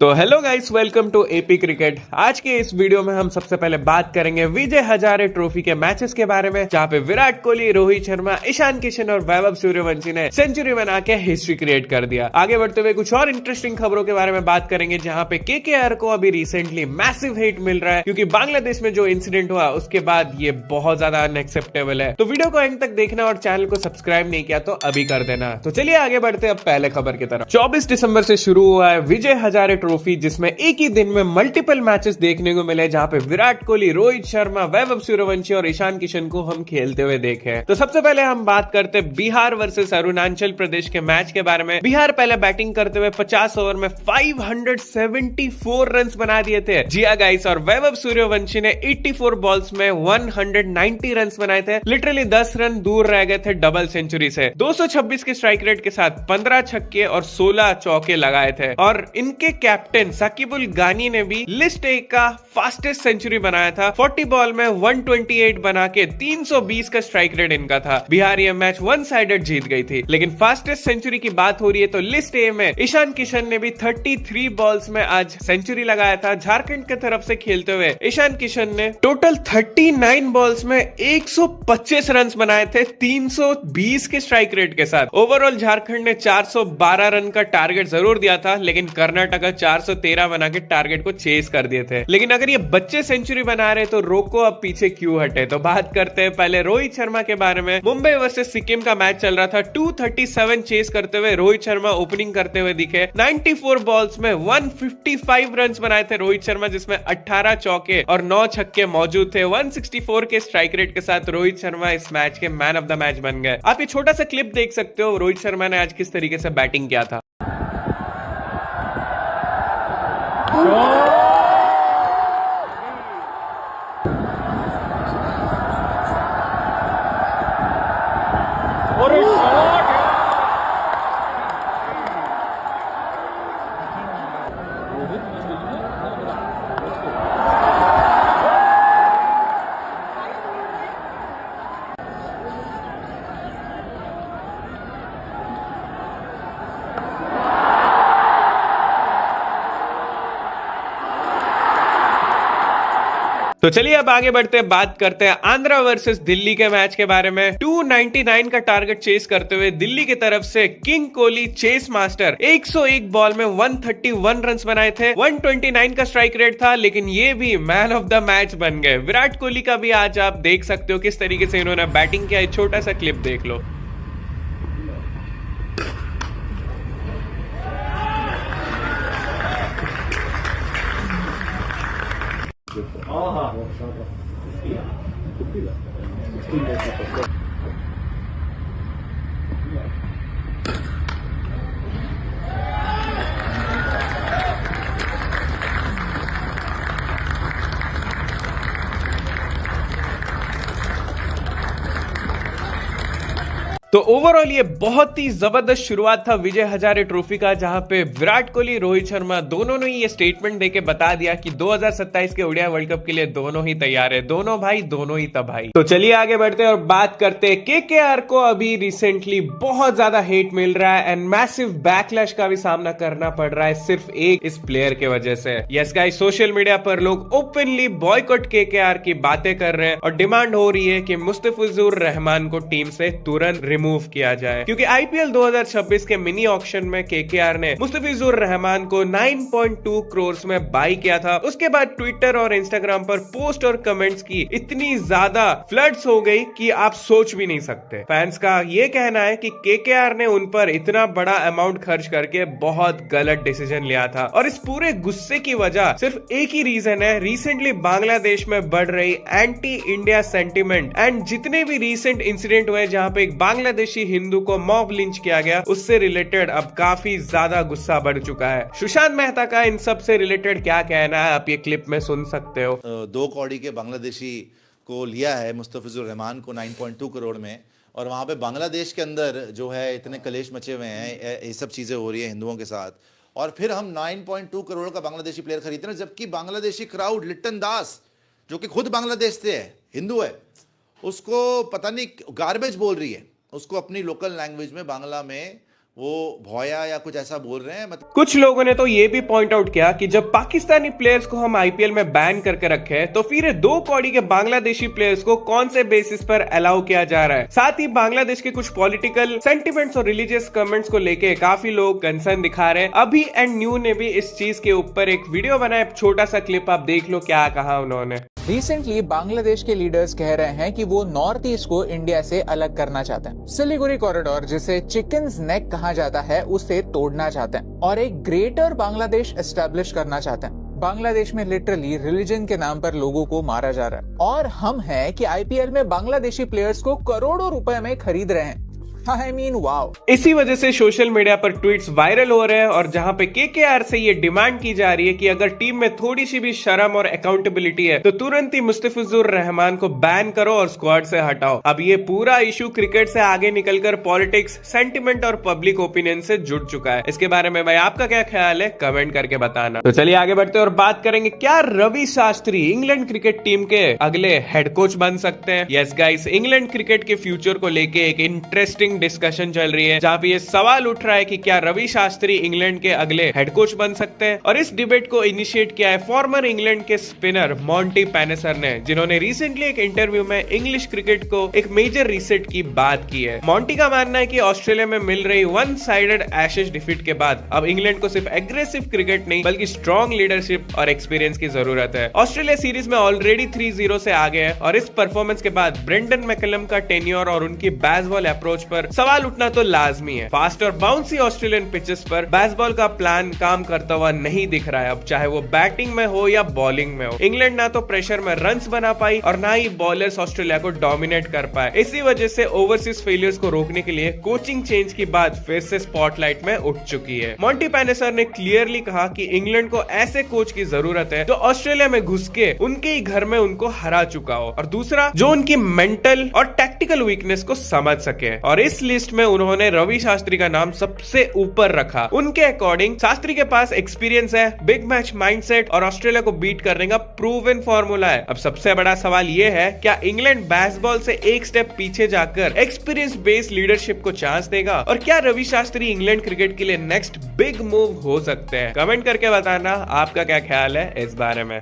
तो hello guys, welcome to AP cricket. आज के इस वीडियो में हम सबसे पहले बात करेंगे विजय हजारे ट्रॉफी के मैचेस के बारे में, जहां पे विराट कोहली, रोहित शर्मा, ईशान किशन और वैभव सूर्यवंशी ने सेंचुरी बना के हिस्ट्री क्रिएट कर दिया। आगे बढ़ते हुए कुछ और इंटरेस्टिंग खबरों के बारे में बात करेंगे, जहां पे केकेआर को अभी रिसेंटली मैसिव हिट मिल रहा है, क्योंकि बांग्लादेश में जो इंसिडेंट हुआ उसके बाद ये बहुत ज्यादा अनएक्सेप्टेबल है। तो वीडियो को एंड तक देखना और चैनल को सब्सक्राइब नहीं किया तो अभी कर देना। तो चलिए आगे बढ़ते हैं अब पहले खबर की तरफ। 24 दिसंबर से शुरू हुआ है विजय हजारे ट्रॉफी, जिसमें एक ही दिन में मल्टीपल मैचेस देखने को मिले, जहां पे विराट कोहली, रोहित शर्मा, वैभव सूर्यवंशी और ईशान किशन को हम खेलते हुए देखे। तो सबसे पहले हम बात करते हैं बिहार वर्सेस अरुणाचल प्रदेश के मैच के बारे में। बिहार पहले बैटिंग करते हुए 50 ओवर में 574 रन बना दिए थे, जिया गाइस, और वैभव सूर्यवंशी ने 84 बॉल्स में 190 रन बनाए थे। लिटरली 10 रन दूर रह गए थे डबल सेंचुरी से। 226 के स्ट्राइक रेट के साथ 15 छक्के और 16 चौके लगाए थे। और इनके कैप्टन साकिबुल गानी ने भी लिस्ट ए का फास्टेस्ट सेंचुरी बनाया था। 40 बॉल में 128 बना के 320 का स्ट्राइक रेट इनका था। बिहार ये मैच वन साइडेड जीत गई थी। लेकिन फास्टेस्ट सेंचुरी की बात हो रही है तो लिस्ट ए में ईशान किशन ने भी 33 बॉल्स में आज सेंचुरी लगाया था। झारखंड की तरफ से खेलते हुए ईशान किशन ने टोटल 39 बॉल्स में 125 रन बनाए थे, 320 के स्ट्राइक रेट के साथ। ओवरऑल झारखंड ने 412 रन का टारगेट जरूर दिया था, लेकिन कर्नाटका 413 बना के टारगेट को चेस कर दिए थे। लेकिन अगर ये बच्चे सेंचुरी बना रहे तो रोको अब पीछे क्यों हटे। तो बात करते हैं पहले रोहित शर्मा के बारे में। मुंबई वर्सेस सिक्किम का मैच चल रहा था। 237 चेस करते हुए रोहित शर्मा ओपनिंग करते हुए दिखे। 94 बॉल्स में 155 रन बनाए थे रोहित शर्मा, जिसमें 18 चौके और 9 छक्के मौजूद थे। 164 के स्ट्राइक रेट के साथ रोहित शर्मा इस मैच के मैन ऑफ द मैच बन गए। आप ये छोटा सा क्लिप देख सकते हो रोहित शर्मा ने आज किस तरीके से बैटिंग किया था। तो चलिए अब आगे बढ़ते हैं, बात करते हैं आंध्रा वर्सेस दिल्ली के मैच के बारे में। 299 का टारगेट चेस करते हुए दिल्ली की तरफ से king Kohli chase master 101 ball में 131 रन बनाए थे। 129 का स्ट्राइक रेट था, लेकिन ये भी मैन ऑफ द मैच बन गए। विराट कोहली का भी आज आप देख सकते हो किस तरीके से इन्होंने बैटिंग किया। छोटा सा क्लिप देख लो। तो ओवरऑल ये बहुत ही जबरदस्त शुरुआत था विजय हजारे ट्रॉफी का, जहां पे विराट कोहली, रोहित शर्मा दोनों ने ये स्टेटमेंट देके बता दिया कि 2027 के ओडीआई वर्ल्ड कप के लिए दोनों ही तैयार है। दोनों भाई, दोनों ही तबाही। तो चलिए आगे बढ़ते हैं और बात करते हैं केकेआर को अभी रिसेंटली बहुत ज्यादा हेट मिल रहा है एंड मैसिव बैकलैश का भी सामना करना पड़ रहा है, सिर्फ एक इस प्लेयर के वजह से। यस गाइस, सोशल मीडिया पर लोग ओपनली बॉयकॉट केकेआर की बातें कर रहे हैं और डिमांड हो रही है कि मुस्तफिजुर रहमान को टीम से तुरंत रिमूव किया जाए, क्योंकि आईपीएल 2026 के मिनी ऑक्शन में केकेआर ने मुस्तफिजुर रहमान को 9.2 करोड़ में बाई किया था। उसके बाद ट्विटर और इंस्टाग्राम पर पोस्ट और कमेंट्स की इतनी ज्यादा फ्लड्स हो गई कि आप सोच भी नहीं सकते। फैंस का ये कहना है कि केकेआर ने उन पर इतना बड़ा अमाउंट खर्च करके बहुत गलत डिसीजन लिया था, और इस पूरे गुस्से की वजह सिर्फ एक ही रीजन है, रिसेंटली बांग्लादेश में बढ़ रही एंटी इंडिया सेंटिमेंट एंड जितने भी रिसेंट इंसिडेंट हुए जहां पे एक बांग्लादेशी हिंदू को मॉब लिंच किया गया, उससे रिलेटेड अब काफी ज्यादा गुस्सा बढ़ चुका है। सुशांत मेहता का इन सब से रिलेटेड क्या कहना है, आप ये क्लिप में सुन सकते हो। 2 कौड़ी के बांग्लादेशी को लिया है मुस्तफिजुर रहमान को 9.2 करोड़ में, और वहाँ पे बांग्लादेश के अंदर जो है इतने कलेश मचे हुए हैं, ये सब चीज़ें हो रही है हिंदुओं के साथ, और फिर हम 9.2 करोड़ का बांग्लादेशी प्लेयर खरीदते हैं, जबकि बांग्लादेशी क्राउड लिट्टन दास जो कि खुद बांग्लादेश से है, हिंदू है, उसको पता नहीं गार्बेज बोल रही है, उसको अपनी लोकल लैंग्वेज में बांग्ला में वो भौया या कुछ ऐसा बोल रहे हैं। मतलब कुछ लोगों ने तो ये भी पॉइंट आउट किया कि जब पाकिस्तानी प्लेयर्स को हम आईपीएल में बैन करके रखे हैं, तो फिर 2 कौड़ी के बांग्लादेशी प्लेयर्स को कौन से बेसिस पर अलाउ किया जा रहा है। साथ ही बांग्लादेश के कुछ पॉलिटिकल सेंटिमेंट्स और रिलीजियस कमेंट्स को लेके काफी लोग कंसर्न दिखा रहे हैं। अभी एंड न्यू ने भी इस चीज के ऊपर एक वीडियो बनाया, छोटा सा क्लिप आप देख लो क्या कहा उन्होंने। रिसेंटली बांग्लादेश के लीडर्स कह रहे हैं कि वो नॉर्थ ईस्ट को इंडिया से अलग करना चाहते हैं। सिलीगुड़ी कॉरिडोर, जिसे चिकन्स नेक कहा जाता है, उसे तोड़ना चाहते हैं और एक ग्रेटर बांग्लादेश एस्टेब्लिश करना चाहते हैं। बांग्लादेश में लिटरली रिलीजन के नाम पर लोगों को मारा जा रहा है और हम हैं कि आईपीएल में बांग्लादेशी प्लेयर्स को करोड़ों रुपए में खरीद रहे हैं। I mean, wow. इसी वजह से सोशल मीडिया पर ट्वीट्स वायरल हो रहे हैं और जहां पे केकेआर से ये डिमांड की जा रही है कि अगर टीम में थोड़ी सी भी शर्म और अकाउंटेबिलिटी है तो तुरंत ही मुस्तफिजुर रहमान को बैन करो और स्क्वाड से हटाओ। अब ये पूरा इशू क्रिकेट से आगे निकलकर पॉलिटिक्स, सेंटिमेंट और पब्लिक ओपिनियन से जुड़ चुका है। इसके बारे में भाई आपका क्या ख्याल है, कमेंट करके बताना। तो चलिए आगे बढ़ते और बात करेंगे, क्या Ravi Shastri England cricket team के अगले हेड कोच बन सकते हैं? यस गाइस, इंग्लैंड क्रिकेट के फ्यूचर को लेके एक इंटरेस्टिंग डिस्कशन चल रही है, जहां पे ये सवाल उठ रहा है कि क्या रवि शास्त्री इंग्लैंड के अगले हेड कोच बन सकते हैं। और इस डिबेट को इनिशिएट किया है फॉर्मर इंग्लैंड के स्पिनर मॉन्टी पैनेसर ने, जिन्होंने रिसेंटली एक इंटरव्यू में इंग्लिश क्रिकेट को एक मेजर रीसेट की बात की है। मॉन्टी का मानना है कि ऑस्ट्रेलिया में मिल रही वन साइडेड एशेज डिफीट के बाद अब इंग्लैंड को सिर्फ एग्रेसिव क्रिकेट नहीं बल्कि स्ट्रॉन्ग लीडरशिप और एक्सपीरियंस की जरूरत है। ऑस्ट्रेलिया सीरीज में ऑलरेडी 3-0 से आगे है और इस परफॉर्मेंस के बाद ब्रेंडन मैकलम का टेन्योर और उनकी बेसबॉल अप्रोच पर सवाल उठना तो लाजमी है। फास्ट और बाउंसी ऑस्ट्रेलियन पिचेस पर बेसबॉल का प्लान काम करता हुआ नहीं दिख रहा है, अब चाहे वो बैटिंग में हो या बॉलिंग में हो। इंग्लैंड ना तो प्रेशर में रन्स बना पाई और ना ही बॉलर्स ऑस्ट्रेलिया को डोमिनेट कर पाए। इसी वजह से ओवरसीज फेलियर्स को रोकने के लिए कोचिंग चेंज की बात फिर से स्पॉटलाइट में उठ चुकी है। मॉन्टी पैनेसर ने क्लियरली कहा कि इंग्लैंड को ऐसे कोच की जरूरत है जो ऑस्ट्रेलिया में घुस के उनके ही घर में उनको हरा चुका हो, और दूसरा जो उनकी मेंटल और टैक्टिकल वीकनेस को समझ सके। और इस लिस्ट में उन्होंने रवि शास्त्री का नाम सबसे ऊपर रखा। उनके अकॉर्डिंग शास्त्री के पास एक्सपीरियंस है, बिग मैच माइंडसेट और ऑस्ट्रेलिया को बीट करने का प्रूवन फॉर्मूला है। अब सबसे बड़ा सवाल यह है, क्या इंग्लैंड बेसबॉल से एक स्टेप पीछे जाकर एक्सपीरियंस बेस्ड लीडरशिप को चांस देगा, और क्या रवि शास्त्री इंग्लैंड क्रिकेट के लिए नेक्स्ट बिग मूव हो सकते हैं? कमेंट करके बताना आपका क्या ख्याल है इस बारे में।